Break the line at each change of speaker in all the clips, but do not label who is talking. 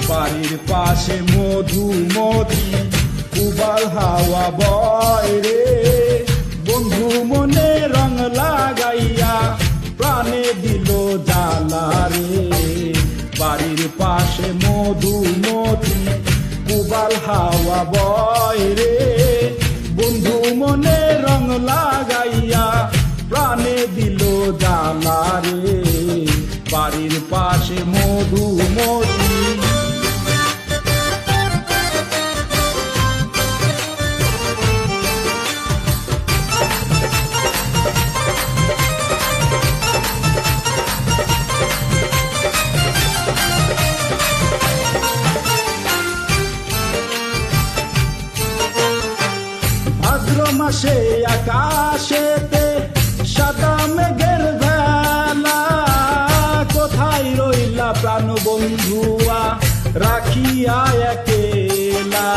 বাড়ির পাশে মধুমতি উবাল হাওয়া বয় রে, বন্ধু মনে রং লাগাইয়া প্রাণে দিল জ্বালা রে। বাড়ির পাশে মধুমতি উবাল হাওয়া বয় রে, বন্ধু মনে রং লাগাইয়া প্রাণে দিল জ্বালা রে। বাড়ির পাশে মধুমতি ভাদ্র মাসে আকাশেতে সাদা মেঘের ভেলা, কোথায় রইলা প্রাণ বন্ধুয়া রাখিয়া একেলা।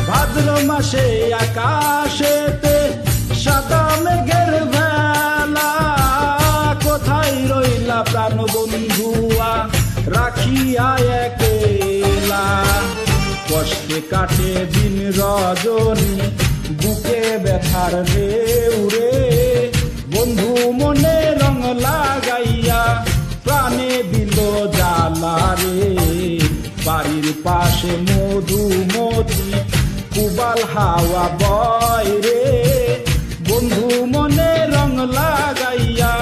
ভাদ্র মাসে আকাশেতে সাদা মেঘের ভেলা, কোথায় রইলা প্রাণ বন্ধুয়া রাখিয়া একেলা। কষ্টে কাটে দিন রজনী বুকে ব্যথার ঢেউ রে, বন্ধু মনে রং লাগাইয়া প্রাণে দিল জ্বালা রে। বাড়ির পাশে মধুমতি উবাল হাওয়া বয় রে, বন্ধু মনে রং লাগাইয়া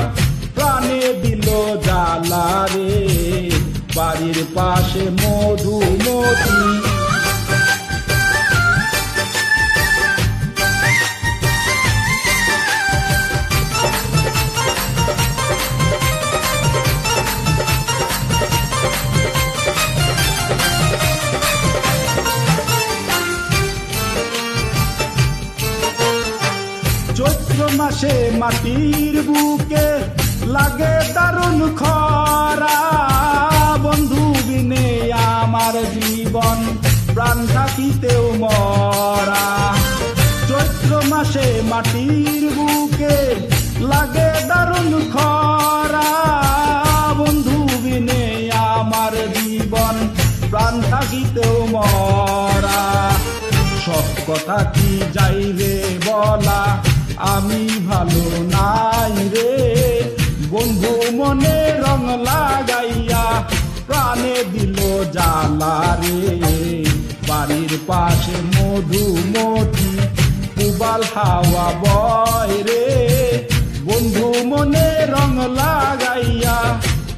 প্রাণে দিল জ্বালা রে। বাড়ির পাশে মধুমতি চৈত্র মাসে মাটির বুকে লাগে দারুণ খরা, বন্ধু বিনে আমার জীবন প্রাণ থাকিতেও মরা। চৈত্র মাসে মাটির বুকে লাগে দারুণ খরা, বন্ধু বিনে আমার জীবন প্রাণ থাকিতেও মরা। সব কথা কি যাইবে বলা আমি ভালো নাই রে, বন্ধু মনে রং লাগাইয়া প্রাণে দিল জ্বালা রে। বাড়ির পাশে মধুমতি উবাল হাওয়া বয় রে, বন্ধু মনে রং লাগাইয়া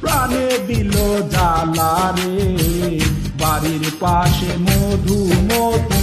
প্রাণে দিল জ্বালা রে। বাড়ির পাশে মধুমতি